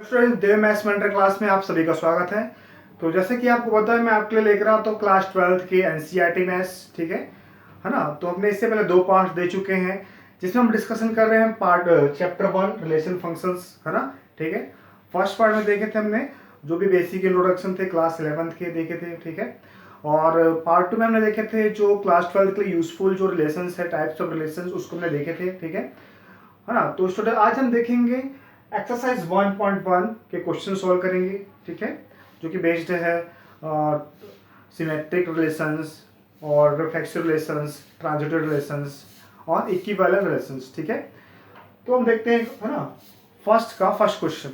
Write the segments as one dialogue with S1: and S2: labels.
S1: Student देव maths mentor class में आप सभी का स्वागत है। तो जैसे कि आपको पता है मैं आपके लिए लेकर रहा तो क्लास 12th के एनसीईआरटी मैथ्स, ठीक है ना। तो हमने इससे पहले 2 पार्ट दे चुके हैं जिसमें हम डिस्कशन कर रहे हैं पार्ट चैप्टर 1 रिलेशन फंक्शंस, है ना, ठीक है। फर्स्ट पार्ट में देखे थे हमने जो भी बेसिक इंट्रोडक्शन थे क्लास 11th के देखे थे, ठीक है। और पार्ट 2 में हमने देखे थे जो क्लास 12th के लिए यूजफुल जो रिलेशंस है, टाइप्स ऑफ रिलेशंस, उसको हमने देखे थे, ठीक है ना। तो स्टूडेंट आज हम देखेंगे एक्सरसाइज 1.1 के क्वेश्चन सॉल्व करेंगे, ठीक है, जो कि बेस्ड है सिमेट्रिक रिलेशंस और रिफ्लेक्सिव रिलेशंस, ट्रांजिटिव रिलेशंस और इक्विवेलेंट रिलेशंस, ठीक है। तो हम देखते हैं, है ना, first question.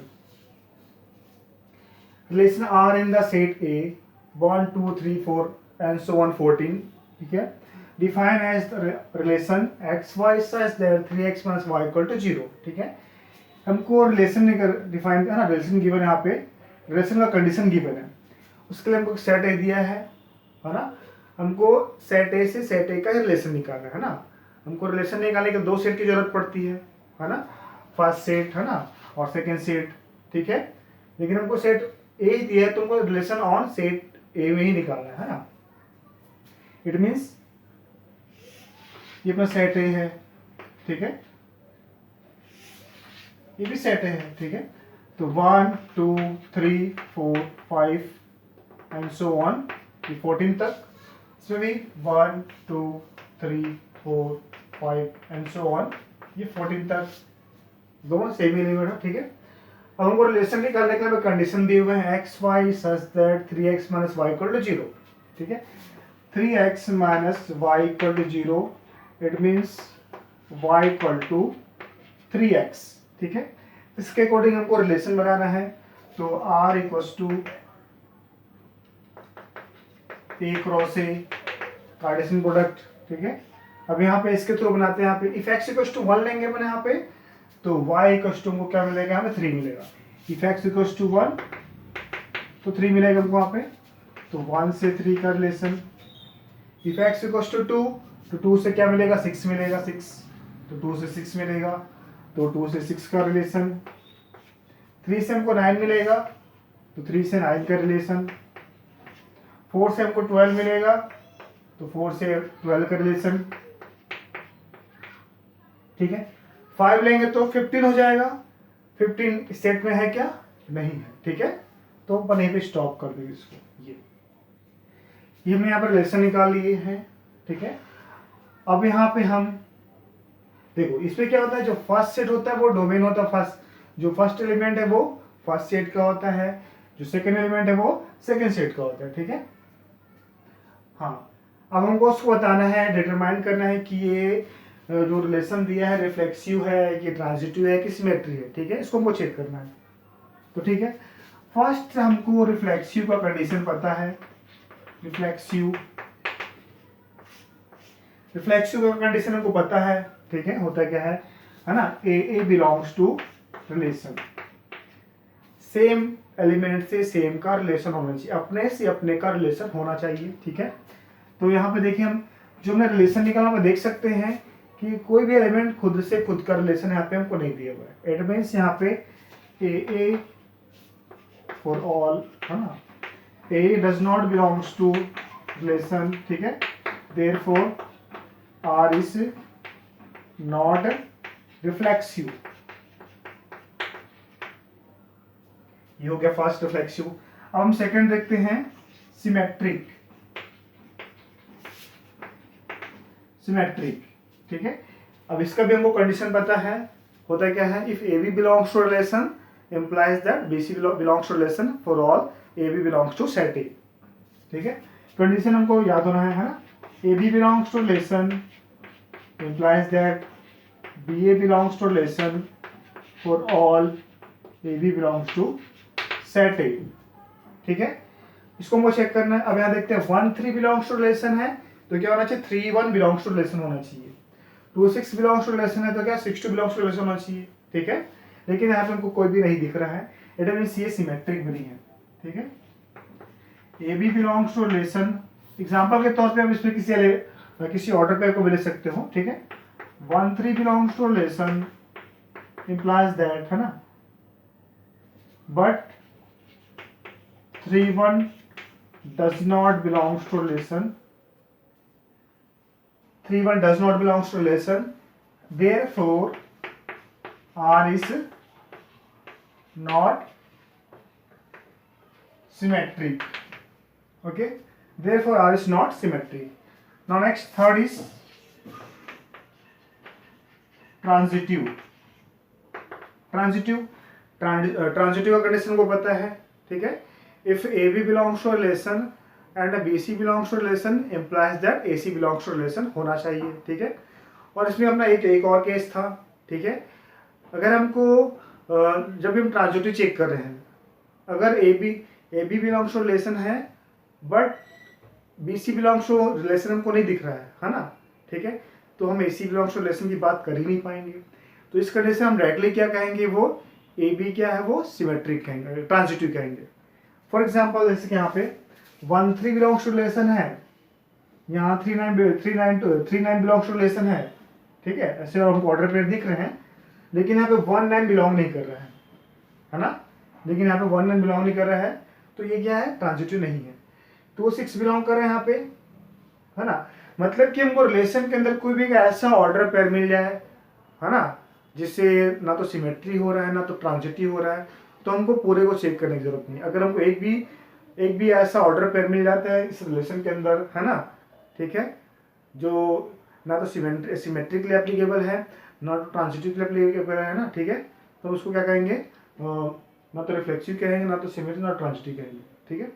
S1: Relation are in the set A 1 2 3 4 and so on 14, ठीक है। Define as relation x Y such that 3x minus y equal to 0, ठीक है। हमको रिलेशन डिफाइन है ना, रिलेशन गिवन है, यहाँ पे रिलेशन का कंडीशन गिवन है, उसके लिए हमको सेट ए दिया है ना। हमको सेट ए से सेट ए का रिलेशन निकालना है ना। हमको रिलेशन निकालने के 2 सेट की जरूरत पड़ती है ना। फर्स्ट सेट, है ना, और सेकेंड सेट, ठीक है। लेकिन हमको सेट ए ही दिया है तो हमको रिलेशन ऑन सेट ए में ही निकालना है ना। इट मीन्स ये अपना सेट ए है, ठीक है, ये भी सेट है, ठीक है। तो 1 2 3 4 5 एंड सो ऑन, ये 14 तक। इसमें भी 1 2 3 4 5 एंड सो ऑन, ये 14 तक, दोनों सेम एलिमेंट है, ठीक है। अब हमको रिलेशन निकालने के लिए कंडीशन दिए हुए हैं x Y such that 3x minus y equal to 0, ठीक है। 3x minus y equal to 0, it means y equal to 3x, ठीक है। इसके अकॉर्डिंग हमको रिलेशन बनाना है, तो r equals to A cross A, Cartesian product, ठीक है। अब यहाँ पे इसके थ्रू बनाते हैं, यहाँ पे इफ x इक्वल्स टू 1 लेंगे अपने यहाँ पे, तो y इक्वल्स टू हमको क्या मिलेगा, हमें 3 मिलेगा। इफ x इक्वल्स टू 1 तो 3 मिलेगा हमको वहाँ पे, तो 1 से 3 का रिलेशन। इफ x इक्वल्स टू 2 तो 2 से क्या मिलेगा, 6 मिलेगा, 6 तो 2 से 6 मिलेगा, तो 2 से 6 का रिलेशन। 3 से हमको 9 मिलेगा, तो 3 से 9 का रिलेशन। 4 से हमको 12 मिलेगा, तो 4 से 12 का रिलेशन, ठीक है। 5 लेंगे तो 15 हो जाएगा। 15 सेट में है क्या, नहीं है, ठीक है। तो अपन यहीं पे स्टॉप कर देंगे इसको। ये हमने यहाँ पर रिलेशन निकाल लिए हैं, ठीक है। अब यहाँ पे हम देखो इसमें क्या होता है, जो फर्स्ट सेट होता है वो डोमेन होता है, जो फर्स्ट एलिमेंट है वो फर्स्ट सेट का होता है, जो सेकंड एलिमेंट है वो सेकंड सेट का होता है, ठीक है। हाँ, अब हमको उसको बताना है, डिटरमाइन करना है कि ये जो रिलेशन दिया है रिफ्लेक्सिव है, ये ट्रांजिटिव है कि सिमेट्री है, ठीक है। इसको हमको चेक करना है, तो ठीक है। फर्स्ट हमको रिफ्लेक्सिव का कंडीशन पता है। रिफ्लेक्सिव का कंडीशन हमको पता है, ठीक है। होता क्या है ना, A belongs to relation, same element से सेम का रिलेशन होना चाहिए, अपने से अपने का रिलेशन होना चाहिए, ठीक है। तो यहाँ पे देखिए हम जो हमने रिलेशन निकाला हम देख सकते हैं कि कोई भी एलिमेंट खुद से खुद का रिलेशन यहाँ पे हमको नहीं दिया हुआ है। इट मीन्स यहाँ पे ए फॉर ऑल, है ना, A does not belongs to relation, ठीक है। Therefore R is not reflexive. ये हो गया फर्स्ट रिफ्लेक्सिव। अब हम सेकंड देखते हैं, सिमेट्रिक, ठीक है। अब इसका भी हमको कंडीशन पता है। होता क्या है, if A B belongs to relation implies that BC belongs to relation for all AB belongs to set A, ठीक है। कंडीशन हमको याद होना है ना। AB belongs to relation implies that BA belongs to relation for all AB belongs to set A, ठीक है। इसको हमको चेक करना है। अब यहाँ देखते हैं 1 3 belongs to relation है तो क्या होना चाहिए, 3 1 belongs to relation होना चाहिए। 2 6 belongs to relation है तो क्या 6 2 belongs to relation होना चाहिए, ठीक है। लेकिन यहाँ पे हमको कोई भी नहीं दिख रहा है, इट मींस ये सिमेट्रिक भी नहीं है, ठीक है। A B belongs to relation, example के तौर पे हम इसमें किसी ऑर्डर पे को ले सकते हो, ठीक है। 1 3 belongs to relation implies that, है ना, but 3 1 does not belongs to relation. 3 1 does not belongs to relation. Therefore, R is not symmetric. Okay. Therefore, R is not symmetric. Now, next third is transitive. Transitive का condition को पता है, ठीक है. If A B belongs to relation and B C belongs to relation implies that A C belongs to relation होना चाहिए, ठीक है. और इसमें अपना एक और केस था, ठीक है. अगर हमको जब भी हम ट्रांजिटिव चेक कर रहे हैं, अगर A B belongs to relation है but B C belongs to relation हमको नहीं दिख रहा है ना, ठीक है, तो हम ए सी बिलोंग्स टू रिलेशन की बात कर ही नहीं पाएंगे. तो इस कंडीशन से हम डायरेक्टली क्या कहेंगे, वो ए बी क्या है, वो सिमेट्रिक कहेंगे, ट्रांजिटिव कहेंगे. फॉर एग्जांपल जैसे कि यहाँ पे 1 3 बिलोंग्स टू रिलेशन है, यहाँ 3 9 बिलोंग्स टू रिलेशन है, ठीक है. ऐसे हमको ऑर्डर पेयर दिख रहे हैं, लेकिन यहाँ पे 1 9 बिलोंग नहीं कर रहा है ना, लेकिन यहाँ पे 1 9 बिलोंग नहीं कर रहा है, तो ये क्या है, ट्रांजिटिव नहीं है. तो 6 बिलोंग कर रहे हैं यहाँ पे, है ना. मतलब कि हमको रिलेशन के अंदर कोई भी ऐसा ऑर्डर पेयर मिल जाए, है ना, जिससे ना तो सिमेट्री हो रहा है ना तो ट्रांजिटिव हो रहा है, तो हमको पूरे को चेक करने की जरूरत नहीं. अगर हमको एक भी ऐसा ऑर्डर पेयर मिल जाता है इस रिलेशन के अंदर, है ना, ठीक है, जो ना तो सिमेट्रिकली एप्लीकेबल है ना तो ट्रांजिटिवली एप्लीकेबल है ना, ठीक है, तो उसको क्या कहेंगे, ना तो रिफ्लेक्सिव कहेंगे ना तो सिमेट्री ना ट्रांजिटिव कहेंगे, ठीक है.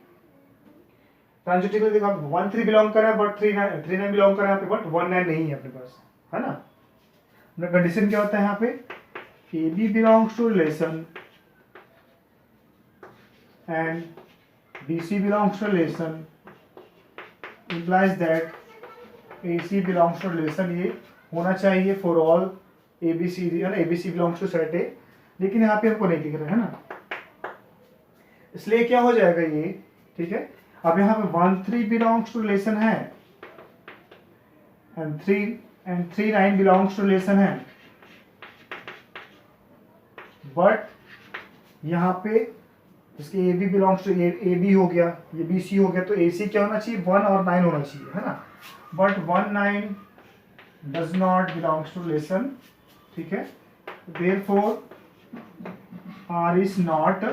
S1: ट्रांजिटिव में देखो 1 3 बिलोंग कर रहा है बट 3 9 बिलोंग कर रहा है, बट 1 9 नहीं है अपने पास, है ना. कंडीशन क्या होता है यहाँ पे, A B belongs to relation and B C belongs to relation implies that A C belongs to relation, ये होना चाहिए for all A B C, है ना, A B C belongs to set A. लेकिन यहाँ पे हमको नहीं दिख रहा है ना, इसलिए क्या हो जाएगा ये, ठीक है. अब यहाँ पे 1 3 बिलोंग्स टू रिलेशन है एंड 3 9 बिलोंग्स टू रिलेशन है, बट यहाँ पे इसके A B belongs to A B हो गया, ये बी सी हो गया, तो ए सी क्या होना चाहिए, 1 और 9 होना चाहिए, है ना. But 1 9 does not belongs to relation, ठीक है. Therefore R is not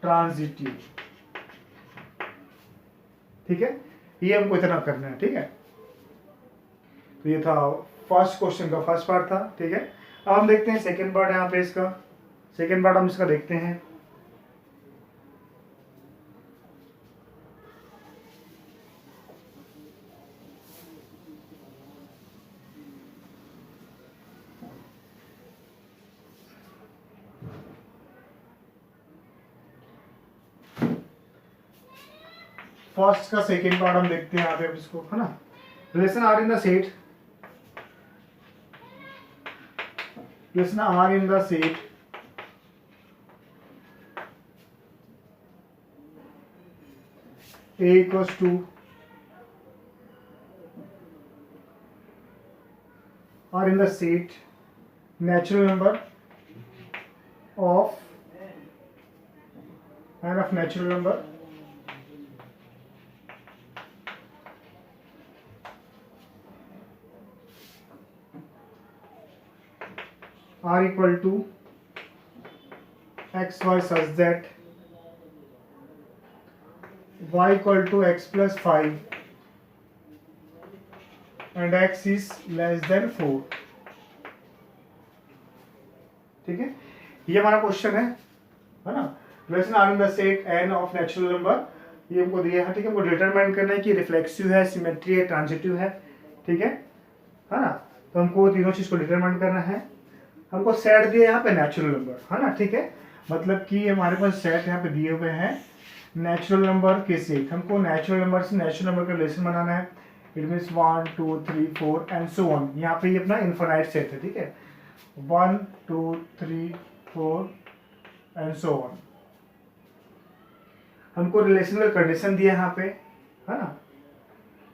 S1: transitive, ठीक है. ये हमको इतना करना है, ठीक है. तो ये था फर्स्ट क्वेश्चन का फर्स्ट पार्ट था, ठीक है. अब हम देखते हैं सेकंड पार्ट. यहाँ पे इसका सेकंड पार्ट हम इसका देखते हैं. फर्स्ट का सेकंड पार्ट हम देखते हैं यहाँ पे इसको, है ना. Relation are in the set, relation are in the set A equals to are in the set natural number of and of natural number are equal to x y such that y equal to x plus 5 and x is less than 4, ठीक है. ये हमारा question है ना. Relation are in the set n of natural number, ये हमको दिया है, ठीक है. हमको डिटरमाइन करना है कि रिफ्लेक्सिव है, सिमेट्री है, ट्रांजिटिव है, ठीक है ना. तो हमको तीनों चीज को डिटरमाइन करना है. हमको सेट दिया यहाँ पे नेचुरल नंबर, है ना, ठीक है. मतलब कि हमारे पास सेट यहाँ पे दिए हुए हैं नेचुरल नंबर के सेट. हमको नेचुरल नंबर से नेचुरल नंबर का रिलेशन बनाना है. It means 1 2 3 4 and so on. यहाँ पे ये अपना इनफाइनाइट सेट है, ठीक है. 1 2 3 4 एंड सो ऑन. हमको रिलेशन का कंडीशन दिया यहाँ पे, है ना.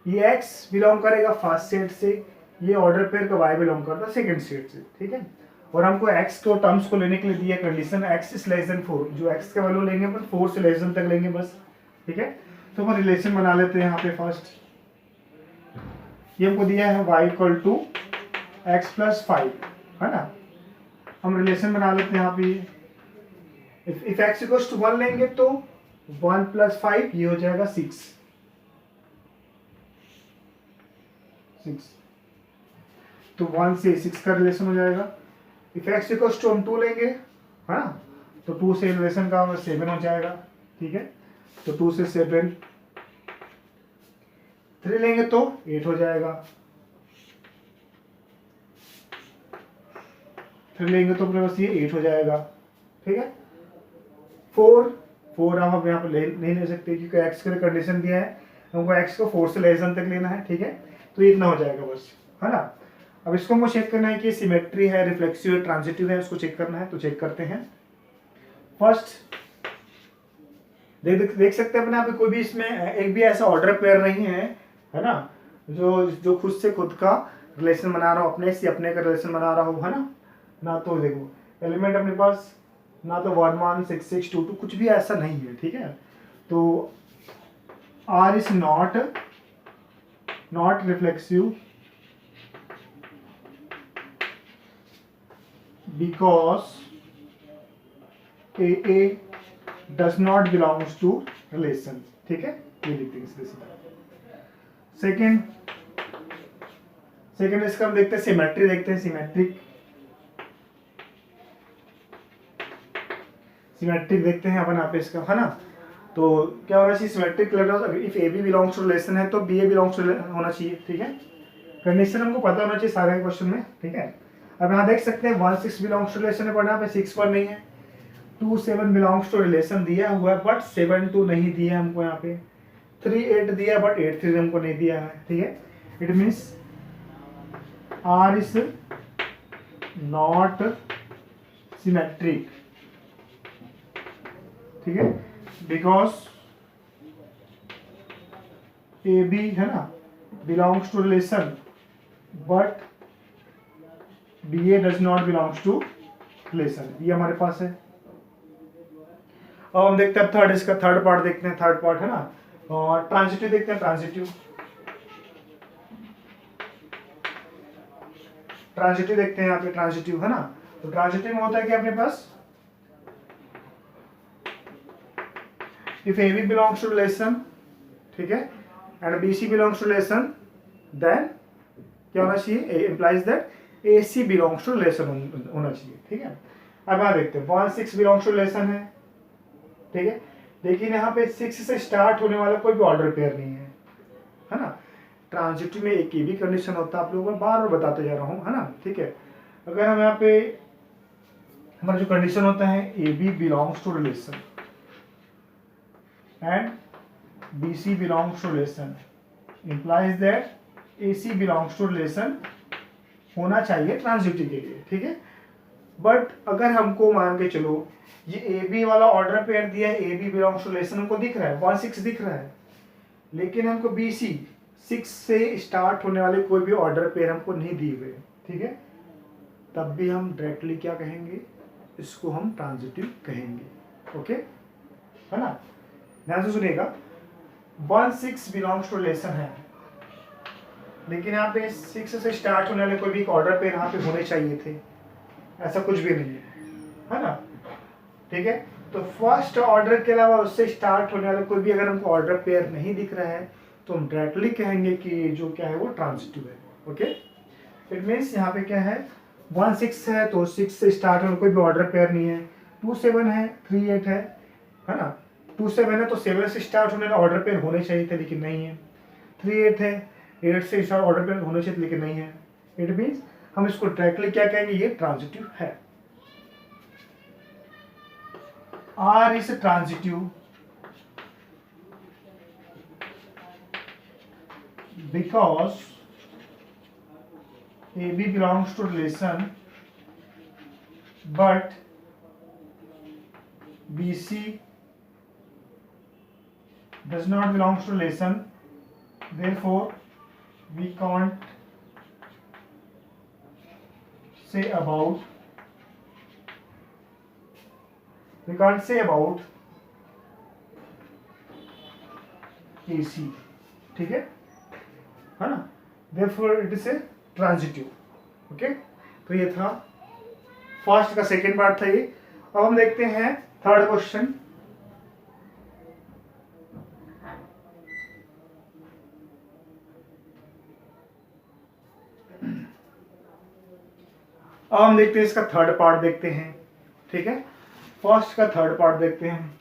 S1: ये x बिलोंग करेगा फर्स्ट सेट से, ये ऑर्डर पेयर का y बिलोंग करता है सेकंड सेट से, ठीक है. और हमको x को टर्म्स को लेने के लिए दिया condition x is less than 4, जो x का वैल्यू लेंगे अपन 4 से लेस देन तक लेंगे बस, ठीक है। तो हम रिलेशन बना लेते हैं यहाँ पे फर्स्ट। ये हमको दिया है y equal to X plus 5, है ना। हम रिलेशन बना लेते हैं यहाँ पे, इफ x इक्वल्स टू 1 लेंगे तो 1 प्लस 5 ये हो जाएगा 6, तो 1 से 6 का रिलेशन हो जाएगा। इफ x इक्वल्स टू हम 2 लेंगे, है ना, तो 2 से रिलेशन का 7 हो जाएगा, ठीक है। तो 2 से 7, 3 लेंगे तो 8 हो जाएगा, 3 लेंगे तो अपने पास ये 8 हो जाएगा, ठीक है। 4 हम यहाँ पे नहीं ले सकते क्योंकि x के लिए कंडीशन दिया है, हमको x को 4 से लेस देन तक लेना है, ठीक है। तो ये इतना हो जाएगा बस, है ना। अब इसको हमको चेक करना है कि सिमेट्री है, रिफ्लेक्सिव है, ट्रांजिटिव है, उसको चेक करना है, तो चेक करते हैं। फर्स्ट देख सकते हैं अपने आप कोई भी इसमें एक भी ऐसा ऑर्डर पेयर नहीं है ना, जो खुद से खुद का रिलेशन बना रहा हो, अपने से अपने का रिलेशन बना रहा हो, है ना। तो देखो एलिमेंट अपने पास ना तो 1 1 6 6 2 2 कुछ भी ऐसा नहीं है, ठीक है। तो R is not reflexive because AA does not belongs to relation, ठीक है। ये लिखते हैं इसके सेकेंड इसका हम देखते हैं सिमेट्री, देखते हैं सिमेट्रिक देखते हैं अपन यहाँ पे इसका, है ना। तो क्या होना चाहिए symmetric if A B belongs to relation है तो बी ए बिलोंग्स टू होना चाहिए, ठीक है। कंडीशन हमको पता होना चाहिए सारे क्वेश्चन में, ठीक है। अब यहाँ देख सकते हैं 1 6 बिलोंग्स टू रिलेशन है, पर यहाँ पे 6 1 नहीं है। 2 7 बिलोंग्स टू रिलेशन दिया हुआ है बट 7 2 नहीं दिया है हमको यहाँ पे। 3 8 दिया बट 8 3 हमको नहीं दिया है, ठीक है। It means R is not symmetric, ठीक है, बिकॉज ए बी, है ना, belongs to relation but B A does not belongs to relation, ये हमारे पास है। अब हम देखते हैं थर्ड, इसका थर्ड पार्ट देखते हैं, थर्ड पार्ट, है ना। और ट्रांजिटिव देखते हैं, ट्रांजिटिव देखते हैं यहाँ पे, ट्रांजिटिव, है ना। तो ट्रांजिटिव में होता है कि अपने पास if A B belongs to relation, ठीक है, and B C belongs to relation, then क्या होना चाहिए, implies that A C belongs to relation होना चाहिए, ठीक है। अब यहाँ देखते हैं 1 6 बिलोंग्स टू रिलेशन है, ठीक है। लेकिन यहाँ पे 6 से स्टार्ट होने वाला कोई भी ऑर्डर पेयर नहीं है ना। ट्रांजिटिव में एक ही भी कंडीशन होता है, आप लोगों को बार बार बताते जा रहा हूँ, है ना, ठीक है। अगर हम यहाँ पे हमारा जो कंडीशन होता है A B belongs to relation and B C belongs to relation, implies that A C belongs to relation होना चाहिए ट्रांजिटिव के लिए, ठीक है। बट अगर हमको मान के चलो ये ए बी वाला ऑर्डर पेयर दिया है, A B belongs to relation हमको दिख रहा है, 1 6 दिख रहा है, लेकिन हमको बी सी 6 से स्टार्ट होने वाले कोई भी ऑर्डर पेयर हमको नहीं दिए हुए, ठीक है। तब भी हम डायरेक्टली क्या कहेंगे, इसको हम ट्रांजिटिव कहेंगे, ओके, है ना। ध्यान से सुनिएगा, 1 6 बिलोंग्स टू रिलेशन है, लेकिन यहाँ पे 6 से स्टार्ट होने वाले कोई भी ऑर्डर पेयर यहाँ पे होने चाहिए थे, ऐसा कुछ भी नहीं है ना, ठीक है। तो फर्स्ट ऑर्डर के अलावा उससे स्टार्ट होने वाला कोई भी अगर हमको ऑर्डर पेयर नहीं दिख रहा है तो हम डायरेक्टली कहेंगे कि जो क्या है वो ट्रांजिटिव है, ओके। इट मीन्स यहाँ पे क्या है, 1 6 है तो 6 से स्टार्ट होने कोई भी ऑर्डर पेयर नहीं है। 2 7 है, 3 8 है ना। 2 7 है तो 7 से स्टार्ट होने वाला ऑर्डर पेयर होने चाहिए थे लेकिन नहीं है। 3 8 है, 8 से स्टार्ट ऑर्डर पेयर होने चाहिए लेकिन नहीं है। इट मीन्स हम इसको डायरेक्टली क्या कहेंगे, ये ट्रांजिटिव है। R is transitive because AB belongs to relation but BC does not belongs to relation, therefore we can't say about we can't say about AC, ठीक है ना, therefore it is a transitive. Okay, तो ये था first का second part था ये। अब हम देखते हैं थर्ड क्वेश्चन। अब हम देखते हैं इसका थर्ड पार्ट देखते हैं, ठीक है, फर्स्ट का थर्ड पार्ट देखते हैं।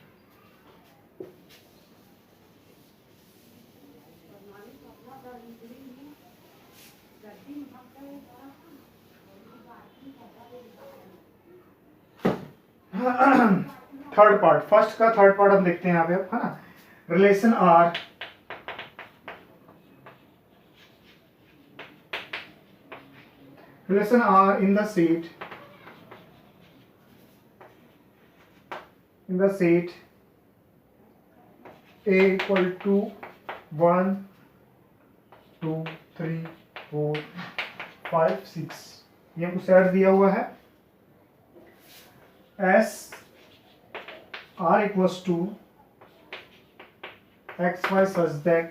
S1: थर्ड पार्ट, फर्स्ट का थर्ड पार्ट हम देखते हैं यहाँ पे, है ना। Relation R in the set A equal to 1 2 3 4 5 6, ये हमको सेट दिया हुआ है। S R equals to x y such that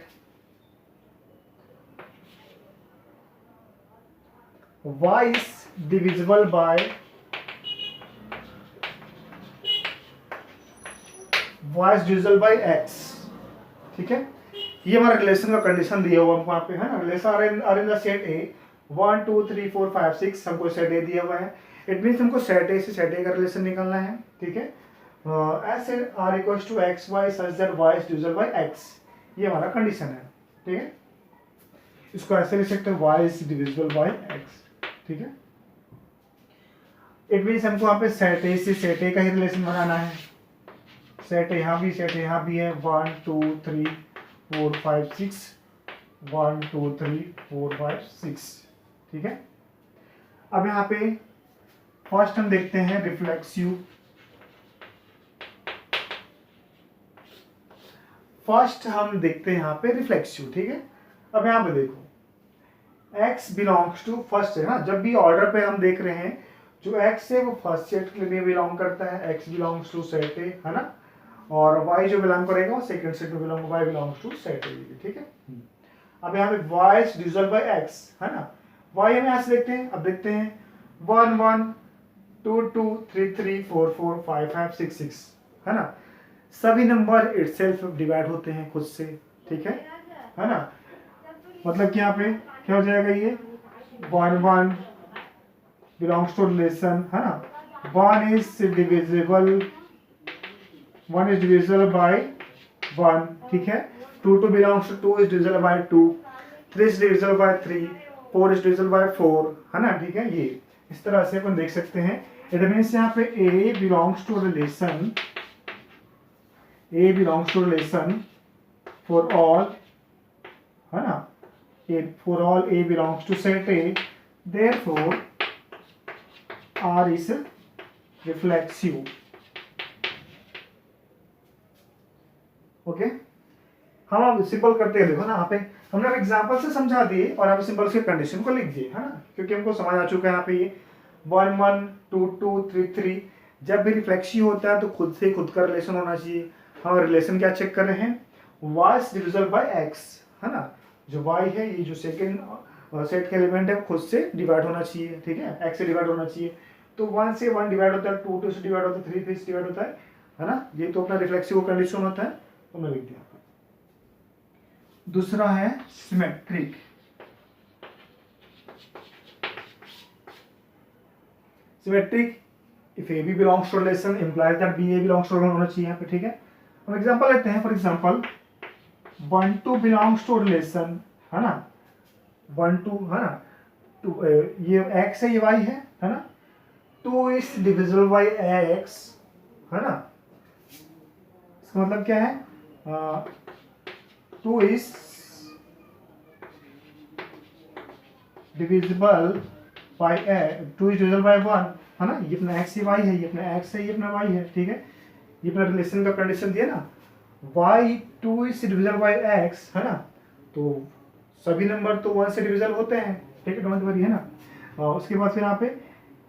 S1: y is divisible by x, ठीक है। ये हमारा रिलेशन का कंडीशन दिया हुआ हमको यहाँ पे, है ना। Relation are in the set A 1 2 3 4 5 6, हमको सेट ए दिया हुआ है। इट मीन्स हमको सेट ए से सेट ए का रिलेशन निकालना है, ठीक है। S R equals to X Y such that Y is divisible by X, ये हमारा कंडीशन है, ठीक है। इसको ऐसे लिख सकते हैं Y is divisible by X, ठीक है। इट मीन्स हमको यहाँ पे सेट ए से सेट ए का ही रिलेशन बनाना है। सेट यहाँ भी, सेट यहाँ भी है 1 2 3 4 5 6 1 2 3 4 5 6, ठीक है। अब यहाँ पे फर्स्ट हम देखते हैं रिफ्लेक्सिव। फर्स्ट हम देखते हैं यहाँ पे रिफ्लेक्सिव, ठीक है। अब यहाँ पे देखो x बिलोंग्स टू फर्स्ट है ना, जब भी ऑर्डर पे हम देख रहे हैं जो x है वो फर्स्ट सेट के लिए बिलोंग करता है, x belongs to set A, है ना। और y जो बिलोंग करेगा वो सेकंड सेट में belong, y belongs to set A, ठीक है। अब यहाँ पे y is divisible by x, है ना। y हम यहाँ से देखते हैं, अब देखते हैं 1 1 2 2 3 3 4 4 5 5 6 6, है ना। सभी नंबर इटसेल्फ डिवाइड होते हैं खुद से, ठीक है ना। मतलब कि यहाँ पे क्या हो जाएगा, ये 1 1 बिलोंग्स टू रिलेशन, है ना। 1 इज डिविजिबल बाय 1, ठीक है। 2 2 belongs to 2 is divisible by 2, 3 is divisible by 3, 4 is divisible by 4, है ना, ठीक है। ये इस तरह से अपन देख सकते हैं। इट मीन्स यहाँ पे A belongs to relation, A belongs to relation for all, है ना। For all A belongs to set A, therefore R is reflexive. Okay, हम अब सिंपल करते हैं। देखो ना, यहाँ पे हमने एग्जांपल से समझा दिए और आप सिंपल से कंडीशन को लिख दिए, है ना, क्योंकि हमको समझ आ चुका है यहाँ पे ये 1 1 2 2 3 3। जब भी रिफ्लेक्सिव होता है तो खुद से खुद का रिलेशन होना चाहिए। हम रिलेशन क्या चेक कर रहे हैं, y is divisible by x, है ना। जो y है, ये जो सेकंड सेट का एलिमेंट है खुद से डिवाइड होना चाहिए, ठीक है, x से डिवाइड होना चाहिए। तो 1 से 1 डिवाइड होता है, 2 2 से डिवाइड होता है, 3 3 से डिवाइड होता है ना। ये तो अपना रिफ्लेक्सिव कंडीशन होता है, तो मैं लिख दिया। दूसरा है symmetric. Symmetric if A B belongs to relation implies that B A belongs to relation होना चाहिए यहाँ पे, ठीक है। हम एग्जांपल लेते हैं। For example 1 2 belongs to relation, है ना। 1 2, है ना, ये x है, ये y है ना। 2 इज डिविजिबल बाय x, है ना। इसका मतलब क्या है, 2 is divisible by 2 is divisible bye 1, है ना। ये अपना x, ये y है, ये अपना x है, ये अपना y है, ठीक है। ये अपना रिलेशन का कंडीशन दिया ना, y 2 is divisible by x, है ना। तो सभी नंबर तो 1 से डिविजिबल होते हैं, ठीक है, डोंट वरी, है ना। उसके बाद फिर यहाँ पे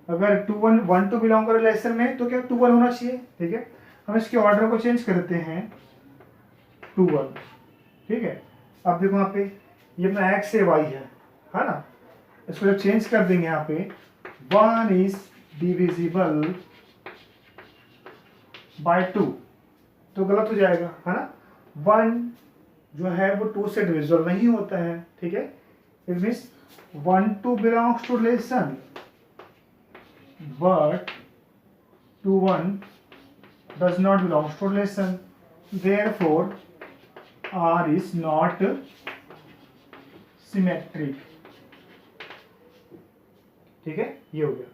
S1: अगर 2 1 1 2 बिलोंग कर रिलेशन में तो क्या 2 1 होना चाहिए, ठीक है। हम इसके ऑर्डर को चेंज करते हैं 2 1, ठीक है। अब देखो यहाँ पे ये अपना x से y है ना। इसको जब चेंज कर देंगे यहाँ पे 1 इज डिविजिबल बाय 2 तो गलत हो जाएगा, है ना। 1 जो है वो 2 से डिविजिबल नहीं होता है, ठीक है। It means 1 2 belongs to relation but 2 1 does not belongs to relation, therefore R is not symmetric, ठीक है। ये हो गया।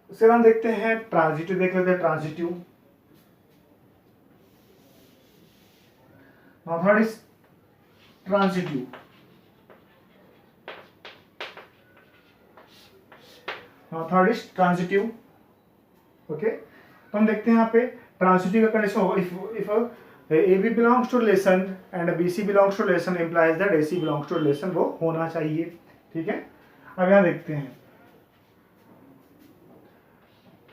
S1: उसके बाद हम देखते हैं ट्रांजिटिव, देख लेते हैं transitive. Now third is transitive. Now third is transitive, okay. तो हम देखते हैं यहाँ पे ट्रांजिटिव का कंडीशन होगा if AB belongs to relation and BC belongs to relation implies that AC belongs to relation, वो होना चाहिए, ठीक है। अब यहाँ देखते हैं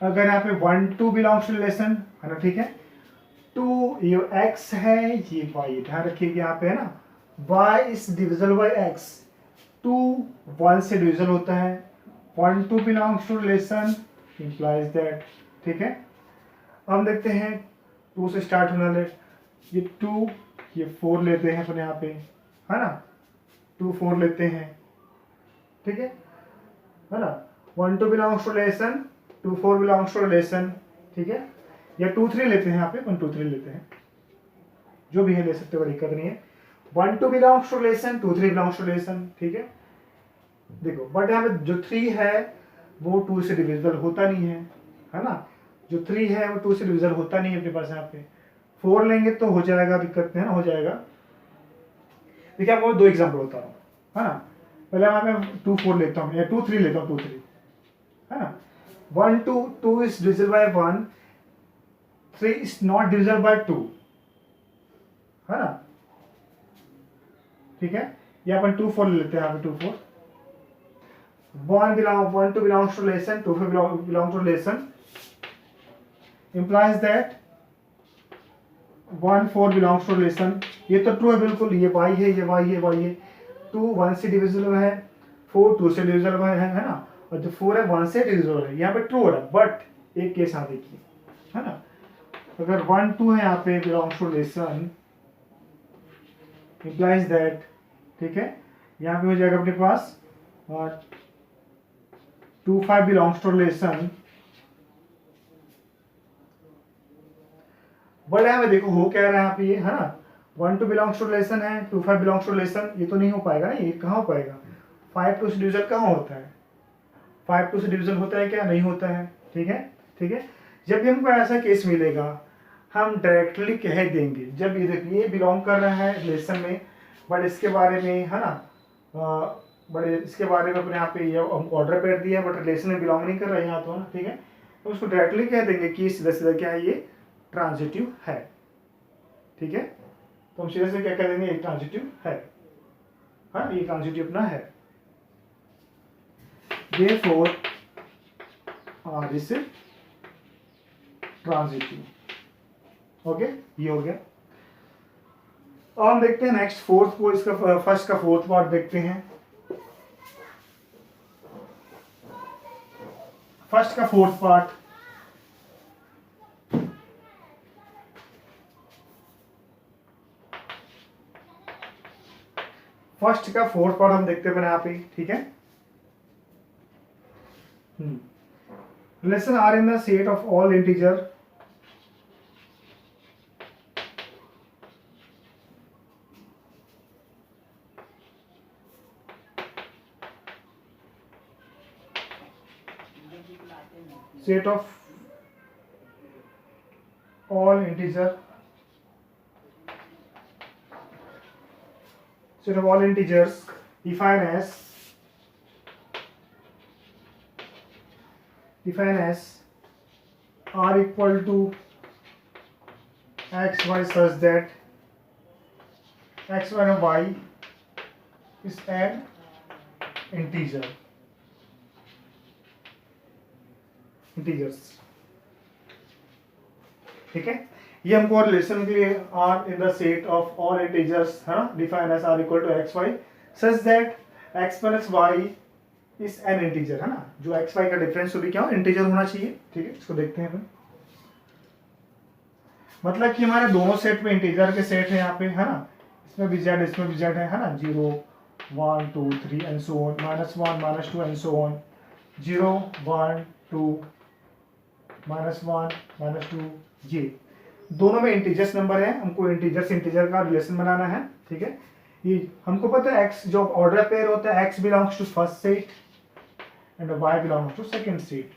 S1: अगर यहाँ पे 1 2 belongs to relation है ना, ठीक है। 2 ये x है, ये y, ध्यान रखिएगा यहाँ पे है ना, y is divisible by x, 2 1 से डिविजल होता है, 1 2 belongs to relation implies that, ठीक है। अब देखते हैं 2 से स्टार्ट होने वाले, ये 2 ये 4 लेते हैं अपने यहाँ पे, है ना, 2 4 लेते हैं, ठीक है ना। 1 2 belongs to relation, 2 4 belongs to relation, ठीक है। या 2 3 लेते हैं यहाँ पे, 1 2 3 लेते हैं, जो भी है ले सकते, बड़ी दिक्कत नहीं है। 1 2 belongs to relation, 2 3 belongs to relation, ठीक है। देखो बट यहाँ पे जो 3 है वो 2 से डिविजिबल होता नहीं है ना। जो 3 है वो 2 से डिविजिबल होता नहीं है अपने पास। यहाँ पे 4 लेंगे तो हो जाएगा, दिक्कत है ना, हो जाएगा। देखिए आपको 2 एग्जाम्पल बता रहा हूँ, है ना। पहले मैं 2 4 लेता हूँ या 2 3 लेता हूँ, 2 3, है ना। 1 2 2 is divisible bye 1, 3 is not divisible by 2, है ना, ठीक है। या अपन 2 4 लेते हैं यहाँ पे, 2 4 1 2 belongs to relation, 2 4 belong to relation implies that 1 4 belongs to relation। ये तो ट्रू है बिल्कुल, ये y है, ये y है, y है। 2 1 से डिविजिबल है, 4 2 से डिविजिबल है ना, और जो 4 है 1 से डिविजिबल है, यहाँ पे ट्रू हो रहा है। बट एक केस यहाँ देखिए, है ना, अगर 1 2 है यहाँ पे belongs to relation implies that, ठीक है। यहाँ पे हो जाएगा अपने पास 2 5 belongs to relation, बट यहाँ पे देखो हो क्या रहा है यहाँ पे, ये है ना, 1 2 belongs to relation है, 2 5 belongs to relation, ये तो नहीं हो पाएगा ना, ये कहाँ हो पाएगा। 5 2 से डिविजन कहाँ होता है, 5 2 से डिविजन होता है क्या, नहीं होता है, ठीक है, ठीक है। जब भी हमको ऐसा केस मिलेगा हम डायरेक्टली कह देंगे, जब ये देखिए ये बिलोंग कर रहा है रिलेशन में, बट इसके बारे में, है ना, बड़े इसके बारे में अपने यहाँ पे ये ऑर्डर पेड़ दिया है, बट रिलेशन में बिलोंग नहीं कर रहा है यहाँ तो, ना, ठीक है। तो उसको डायरेक्टली कह देंगे कि सीधा सीधा क्या है, ये ट्रांजिटिव है, ठीक है। तो हम सीधे से क्या कह देंगे, ये ट्रांजिटिव है, हाँ, ये ट्रांजिटिव अपना है। Therefore R is transitive, okay, ये हो गया। अब हम देखते हैं नेक्स्ट फोर्थ को, इसका फर्स्ट का फोर्थ पार्ट देखते हैं। फर्स्ट का फोर्थ पार्ट, फर्स्ट का फोर्थ पार्ट हम देखते हैं यहाँ पे, ठीक है। Relation are in the set of all integer set of all integer set of all integers defined as are equal to x y such that x y and y is an integers, ठीक है। ये हमको relation के लिए R in the set of all integers है ना, define as R equal to X Y such that X plus Y is an integer है ना, जो एक्स वाई का डिफरेंस वो भी क्या हो, इंटीजर होना चाहिए। ठीक है, इसको देखते हैं अपन। मतलब कि हमारे दोनों सेट में इंटीजर के सेट है यहाँ पे है ना, इसमें भी जेड इसमें भी जेड है ना, 0 1 2 3 and so on, -1 -2 and so on, 0 1 2 -1 -2, ये दोनों में इंटीजर्स नंबर है, हमको इंटीजर से इंटीजर का रिलेशन बनाना है। ठीक है, ये हमको पता है एक्स जो ऑर्डर पेयर होता है, X belongs to first set and Y belongs to second set.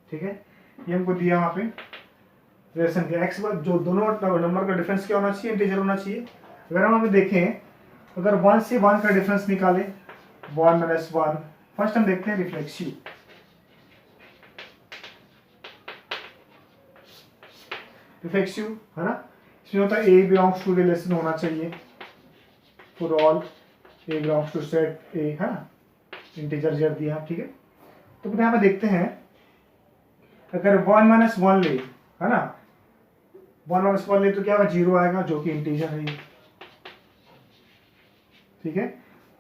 S1: ठीक है, ये हमको दिया वहाँ पे रिलेशन के एक्स जो दोनों नंबर का डिफरेंस क्या होना चाहिए, इंटीजर होना चाहिए। अगर हम हमें देखें, अगर 1 से 1 का डिफरेंस निकालें, 1 - 1, फर्स्ट हम देखते हैं रिफ्लेक्सिव। रिफ्लेक्सिव है ना, इसमें होता है ए बिलोंग्स टू रिलेशन होना चाहिए for all A belongs to set A है ना, इंटीजर जेड दिया। ठीक है, तो फिर यहाँ पे देखते हैं, अगर 1 - 1 ले है ना, 1 - 1 ले तो क्या होगा, 0 आएगा जो कि इंटीजर है ये। ठीक है,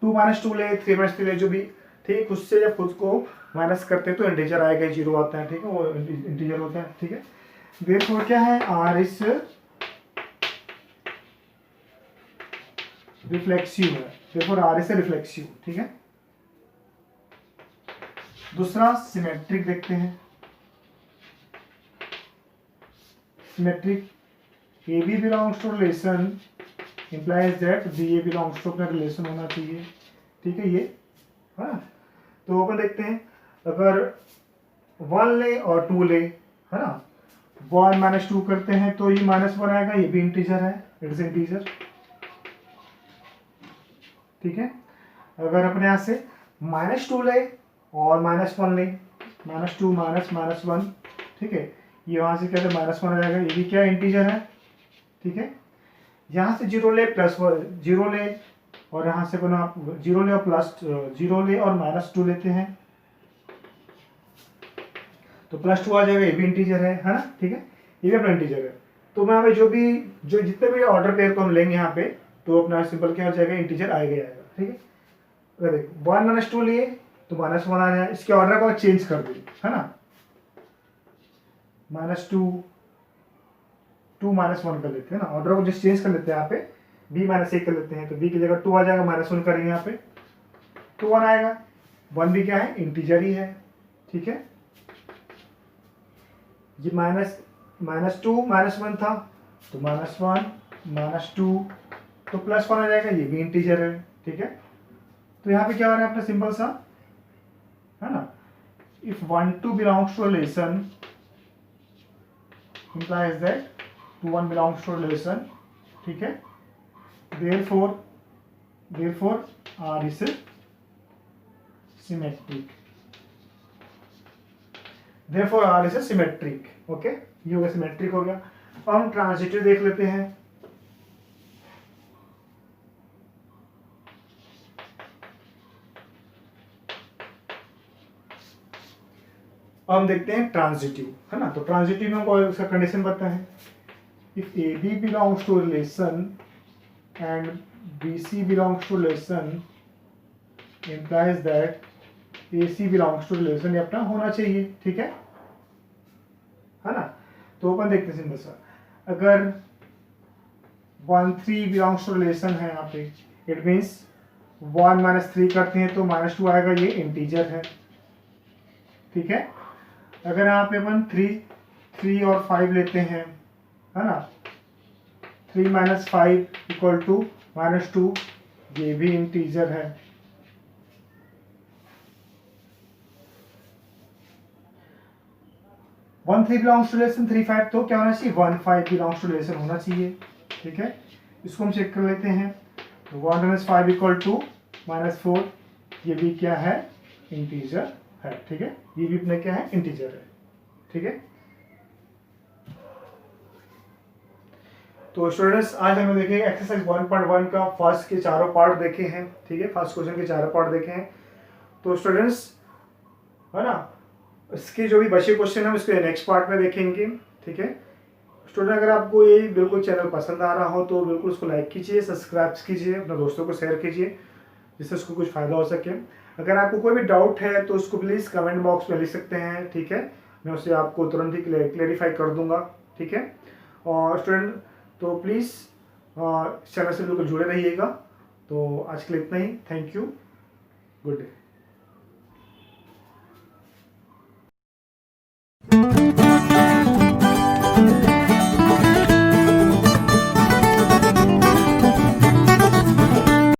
S1: 2 - 2 ले, 3 - 3 ले, जो भी ठीक, उससे जब खुद को माइनस करते हैं तो इंटीजर आएगा, 0 आता है। ठीक है, वो इंटीजर होता है। ठीक है, देयरफॉर क्या है, आर इज रिफ्लेक्सिव है, देयरफॉर आर इज रिफ्लेक्सिव। ठीक है, दूसरा सिमेट्रिक देखते हैं। Symmetric, A B belongs to relation implies that B A belongs to अपना रिलेशन होना चाहिए। ठीक है, ये हाँ, तो अपन देखते हैं, अगर 1 ले और 2 ले है ना, 1 - 2 करते हैं तो ये -1 आएगा, ये भी इंटीजर है, इट इज इंटीजर। ठीक है, अगर अपने यहाँ से -2 ले और -1 ले, -2 -1, ठीक है, ये वहाँ से क्या -1 आ जाएगा, ये भी क्या इंटीजर है। ठीक है, यहाँ से 0 ले प्लस 0 ले, और यहाँ से बना 0 ले और प्लस 0 ले और -2 लेते हैं तो +2 आ जाएगा, ये भी इंटीजर है ना। ठीक है, ये भी अपना इंटीजर है। तो मैं जो जितने भी ऑर्डर पेयर को हम लेंगे यहाँ पे, तो अपना सिंपल क्या हो जाएगा, इंटीजर आएगा ही आएगा। ठीक है, अगर देखो 1 - 2 लिए तो -1 आ जाएगा, इसके ऑर्डर को चेंज कर दे है ना, -2 2 -1 कर लेते हैं ना, ऑर्डर को जस्ट चेंज कर लेते हैं, यहाँ पे b - 1 कर लेते हैं, तो b की जगह 2 आ जाएगा, -1 करेंगे यहाँ पे तो 1 आएगा। 1 भी क्या है, इंटीजर ही है। ठीक है, ये -2 -1 था तो -1 -2 तो +1 आ जाएगा, ये भी इंटीजर है। ठीक है, तो यहाँ पे क्या हो रहा है अपना सिंपल सा है ना, if 1 2 belongs to relation implies that 2 1 belongs to relation। ठीक है, therefore R is symmetric, therefore R is symmetric। Okay, ये हो गया सिमेट्रिक हो गया। अब हम ट्रांजिटिव देख लेते हैं। अब हम देखते हैं ट्रांजिटिव है ना, तो ट्रांजिटिव में हमको इसका कंडीशन पता है, if A B belongs to relation and B C belongs to relation implies that A C belongs to relation, ये अपना होना चाहिए। ठीक है ना, तो अपन देखते हैं सिंपल सा, अगर 1 3 बिलोंग्स टू रिलेशन है यहाँ पे, इट मीन्स 1 - 3 करते हैं तो -2 आएगा, ये इंटीजर है। ठीक है, अगर यहाँ पे अपन 3 और 5 लेते हैं है ना, 3 - 5 = -2, ये भी इंटीजर है। 1 3 बिलोंग्स टू रिलेशन, 3 5 तो क्या होना चाहिए, 1 5 बिलोंग्स टू रिलेशन होना चाहिए। ठीक है, इसको हम चेक कर लेते हैं, तो 1 - 5 = -4, ये भी क्या है, इंटीजर है। ठीक है, ये भी अपने क्या है, इंटीजर है। ठीक है, तो स्टूडेंट्स आज हमने देखे एक्सरसाइज 1.1 का फर्स्ट के चारों पार्ट देखे हैं। ठीक है, फर्स्ट क्वेश्चन के चारों पार्ट देखे हैं। तो स्टूडेंट्स है ना, इसके जो भी बचे क्वेश्चन है उसके नेक्स्ट पार्ट में देखेंगे। ठीक है, स्टूडेंट अगर आपको ये बिल्कुल चैनल पसंद आ रहा हो तो बिल्कुल उसको लाइक कीजिए, सब्सक्राइब कीजिए, अपने दोस्तों को शेयर कीजिए जिससे उसको कुछ फ़ायदा हो सके। अगर आपको कोई भी डाउट है तो उसको प्लीज़ कमेंट बॉक्स में लिख सकते हैं, ठीक है, मैं उसे आपको तुरंत ही क्लेरिफाई कर दूंगा, ठीक है। और स्टूडेंट तो प्लीज़ चैनल से बिल्कुल जुड़े रहिएगा। तो आज के लिए इतना ही, थैंक यू, गुड डे।